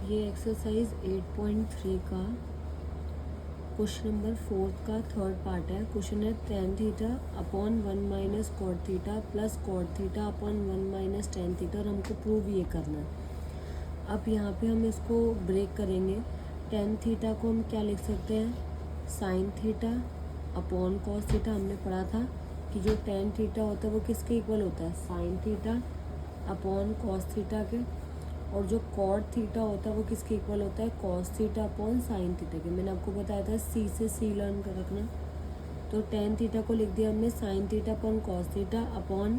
ये एक्सरसाइज 8.3 का question number 4 का थर्ड पार्ट है। क्वेश्चन है tan theta upon 1 minus cot theta plus cot theta upon 1 minus tan theta, और हमको प्रूव ये करना है। अब यहाँ पे हम इसको ब्रेक करेंगे। tan थीटा को हम क्या लिख सकते हैं, sign theta upon cos theta. हमने पढ़ा था कि जो tan थीटा होता है वो किसके इक्वल होता है, sign theta upon cos theta के, और जो कॉट थीटा होता है वो किसके इक्वल होता है, cos theta upon sine theta के। मैंने आपको बताया था सी से सी लर्न कर रखना। तो tan थीटा को लिख दिया हमने sine theta upon cos theta upon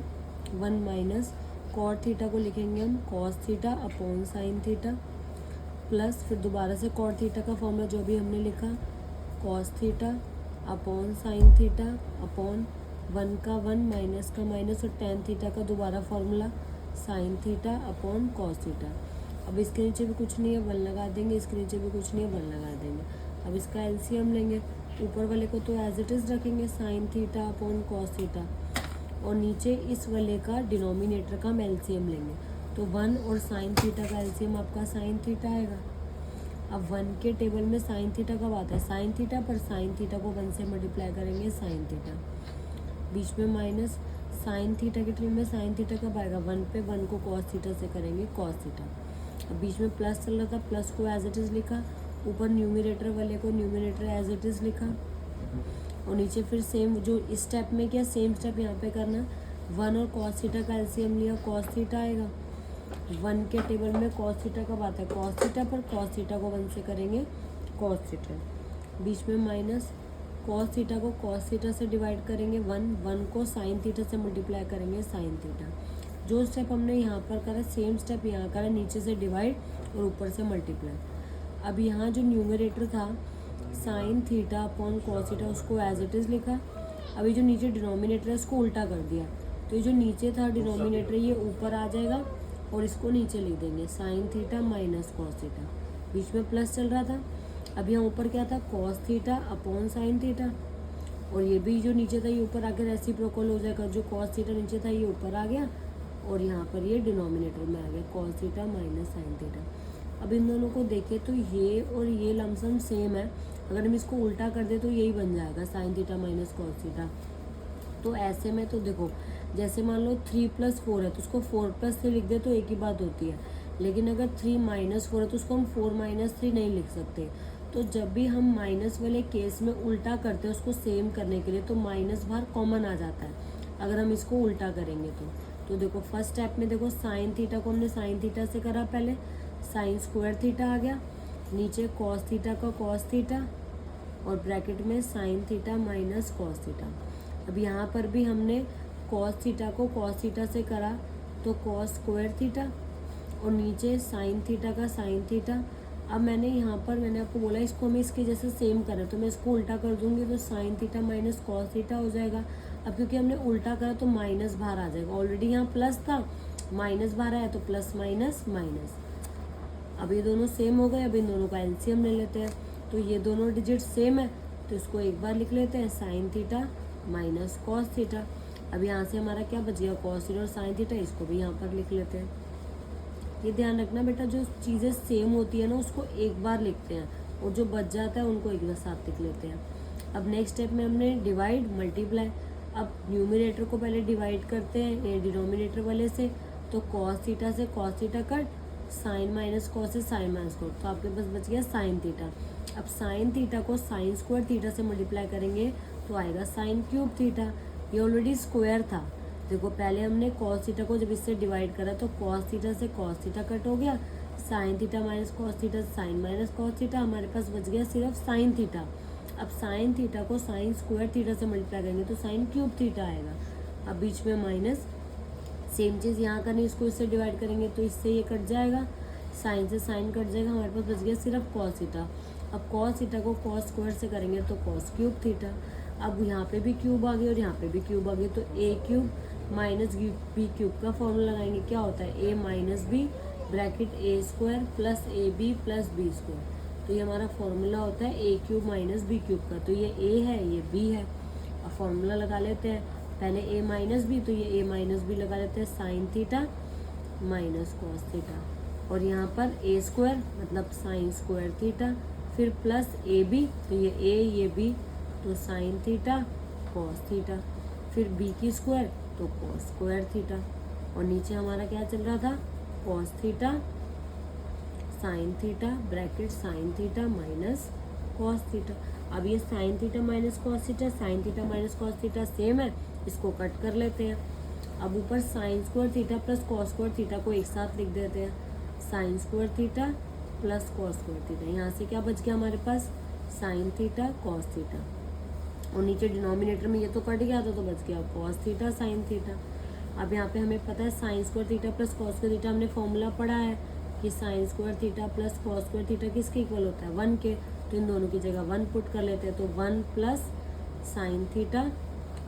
1 minus cot theta को लिखेंगे हम cos theta upon sine theta, plus फिर दोबारा से कॉट थीटा का फॉर्मूला जो भी हमने लिखा, cos theta upon sine theta upon 1 का 1 माइनस का माइनस, और tan थीटा का दोबारा formula sine theta upon cos theta. अब इसके नीचे भी कुछ नहीं है, 1 लगा देंगे, इसके नीचे भी कुछ नहीं है, 1 लगा देंगे। अब इसका एलसीएम लेंगे, ऊपर वाले को तो एज इट इज़ रखेंगे sign theta upon cos theta, और नीचे इस वाले का डिनोमिनेटर का हम एलसीएम लेंगे। तो 1 और साइन थीटा का एलसीएम आपका साइन थीटा आएगा। अब 1 के टेबल में साइन थीटा कब आता है, साइन थीटा, पर साइन थीटा को 1 से मल्टीप्लाई करेंगे साइन थीटा, बीच में माइनस साइन थीटा के टेबल में साइन थीटा कब आएगा, 1 पे 1 को कॉस थीटा से करेंगे कॉस थीटा। अब बीच में प्लस चल रहा था, प्लस को एज इट इज़ लिखा, ऊपर न्यूमिनेटर वाले को न्यूमिनेटर एज इट इज़ लिखा, और नीचे फिर सेम जो इस स्टेप में किया सेम स्टेप यहाँ पे करना। 1 और कॉस थीटा का एलसीएम लिया, कॉस थीटा आएगा। 1 के टेबल में कॉस थीटा कब आता है, कॉस थीटा, पर कॉस थीटा को 1 से करेंगे कॉस थीटा, बीच में माइनस कॉस थीटा को कॉस थीटा से डिवाइड करेंगे 1 को साइन थीटा से मल्टीप्लाई करेंगे साइन थीटा। जो स्टेप हमने यहाँ पर करा सेम स्टेप यहाँ करा, नीचे से डिवाइड और ऊपर से मल्टीप्लाई। अब यहाँ जो न्यूमरेटर था sign theta upon cos theta उसको एज इट इज़ लिखा। अभी जो नीचे डिनोमिनेटर है उसको उल्टा कर दिया, तो ये जो नीचे था डिनोमिनेटर ये ऊपर आ जाएगा, और इसको नीचे लिख देंगे sine theta minus cos theta, बीच में प्लस चल रहा था। अब यहाँ ऊपर क्या था, cos theta upon sine theta, और ये भी जो नीचे था ये ऊपर आकर रेसिप्रोकल हो जाएगा, जो कॉस थीटा नीचे था ये ऊपर आ गया, और यहाँ पर ये डिनोमिनेटर में आ गया cos theta minus sign theta. अब इन दोनों को देखें तो ये और ये लमसम सेम है, अगर हम इसको उल्टा कर दे तो यही बन जाएगा sign theta minus cos theta. तो ऐसे में तो देखो, जैसे मान लो 3 + 4 है तो उसको 4 + 3 लिख दे तो एक ही बात होती है, लेकिन अगर 3 - 4 है तो उसको हम 4 - 3 नहीं लिख सकते। तो जब भी हम माइनस वाले केस में उल्टा करते हैं उसको सेम करने के लिए, तो माइनस बाहर कॉमन आ जाता है अगर हम इसको उल्टा करेंगे तो देखो फर्स्ट स्टेप में देखो साइन थीटा को हमने साइन थीटा से करा, पहले साइन स्क्वायर थीटा आ गया, नीचे कॉस थीटा का कॉस थीटा, और ब्रैकेट में sign theta minus cos theta. अब यहाँ पर भी हमने कॉस थीटा को कॉस थीटा से करा, तो कॉस स्क्वायर थीटा, और नीचे साइन थीटा का साइन थीटा। अब मैंने यहाँ पर मैंने आपको बोला इसको हमें इसके जैसे सेम करें, तो मैं इसको उल्टा कर दूंगी तो sign theta minus cos theta हो जाएगा। अब क्योंकि हमने उल्टा करा तो माइनस बाहर आ जाएगा, ऑलरेडी यहाँ प्लस था, माइनस बाहर आया तो प्लस माइनस माइनस। अब ये दोनों सेम हो गए, अब इन दोनों का एलसीएम ले लेते हैं। तो ये दोनों डिजिट सेम है तो इसको एक बार लिख लेते हैं sign theta minus cos theta. अब यहाँ से हमारा क्या बच गया, कॉस थीटा और साइन थीटा, इसको भी यहाँ पर लिख लेते हैं। ये ध्यान रखना बेटा, जो चीज़ें सेम होती है ना उसको एक बार लिखते हैं, और जो बच जाता है उनको एक साथ लिख लेते हैं। अब नेक्स्ट स्टेप में हमने डिवाइड मल्टीप्लाई। अब न्यूमिनेटर को पहले डिवाइड करते हैं डिनोमिनेटर वाले से, तो कॉस थीटा से cos theta cut, sine minus cos से साइन माइनस कॉस, तो आपके पास बच गया साइन थीटा। अब साइन थीटा को साइन स्क्वायर थीटा से मल्टीप्लाई करेंगे तो आएगा साइन क्यूब थीटा। ये ऑलरेडी स्क्वायर था, देखो पहले हमने कॉस थीटा को जब इससे डिवाइड करा तो कॉस थीटा से कॉस थीटा कट हो गया, sine theta minus cos theta sine minus cos theta, हमारे पास बच गया सिर्फ साइन थीटा। अब साइन थीटा को साइन स्क्वायर थीटा से मल्टीप्लाई करेंगे तो साइन क्यूब थीटा आएगा। अब बीच में माइनस, सेम चीज़ यहाँ करनी, इसको इससे डिवाइड करेंगे तो इससे ये कट जाएगा, साइन से साइन कट जाएगा, हमारे पास बच गया सिर्फ कॉस थीटा। अब कॉस थीटा को कॉस स्क्वायर से करेंगे तो कॉस क्यूब थीटा। अब यहाँ पे भी क्यूब आ गई और यहाँ पे भी क्यूब आ गई, तो A cube minus B cube का फॉर्मूला लगाएंगे, क्या होता है A minus B bracket A square plus A B plus B square. तो ये हमारा फॉर्मूला होता है A cube minus B cube का, तो ये ए है ये बी है। अब फॉर्मूला लगा लेते हैं, पहले ए माइनस बी, तो ये ए माइनस बी लगा लेते हैं, sign theta minus cos theta, और यहाँ पर ए स्क्वायर मतलब साइन स्क्वायर थीटा, फिर प्लस ए बी, तो ये बी तो साइन थीटा कॉस थीटा, फिर बी की स्क्वायर तो कॉस स्क्वायर थीटा, और नीचे हमारा क्या चल रहा था cos theta sine theta bracket sign theta minus cos theta. अब ये sign theta minus cos theta, sign theta minus cos theta same है, इसको कट कर लेते हैं। अब ऊपर sign square theta plus cos square theta को एक साथ लिख देते हैं, sign square theta plus cos square theta. यहाँ से क्या बच गया हमारे पास साइन थीटा कॉस थीटा, और नीचे डिनोमिनेटर में ये तो कट गया था तो बच गया कॉस थीटा साइन थीटा। अब यहाँ पे हमें पता है sign square theta plus cos square theta, हमने फॉर्मूला पढ़ा है कि sign square theta plus cos square theta किसके इक्वल होता है 1 के, तो इन दोनों की जगह 1 पुट कर लेते हैं, तो 1 plus sine theta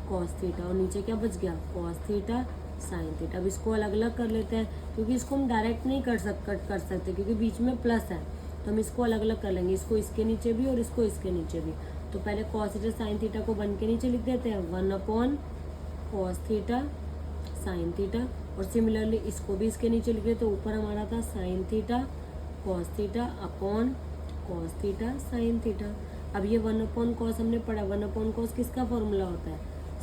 cos theta, और नीचे क्या बच गया कॉस थीटा साइन थीटा। अब इसको अलग अलग कर लेते हैं, क्योंकि इसको हम डायरेक्ट नहीं कट कर सकते क्योंकि बीच में प्लस है, तो हम इसको अलग अलग कर लेंगे, इसको इसके नीचे भी और इसको इसके नीचे भी। तो पहले कॉस थीटा साइन थीटा को 1 के नीचे लिख देते हैं, 1 upon cos theta sine theta, और सिमिलरली इसको भी इसके नीचे लिख देते, तो ऊपर हमारा था sine theta cos theta upon cos theta sine theta. अब ये 1 अपॉन कॉस हमने पढ़ा, 1 अपॉन कॉस किसका फॉर्मूला होता है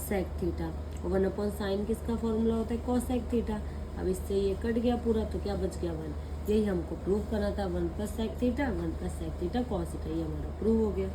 सेक थीटा, और 1 अपॉन साइन किसका फॉर्मूला होता है कॉस सेक थीटा। अब इससे ये कट गया पूरा, तो क्या बच गया 1, यही हमको प्रूव करना था, 1 plus sec theta 1 plus sec theta cos theta, ये हमारा प्रूव हो गया।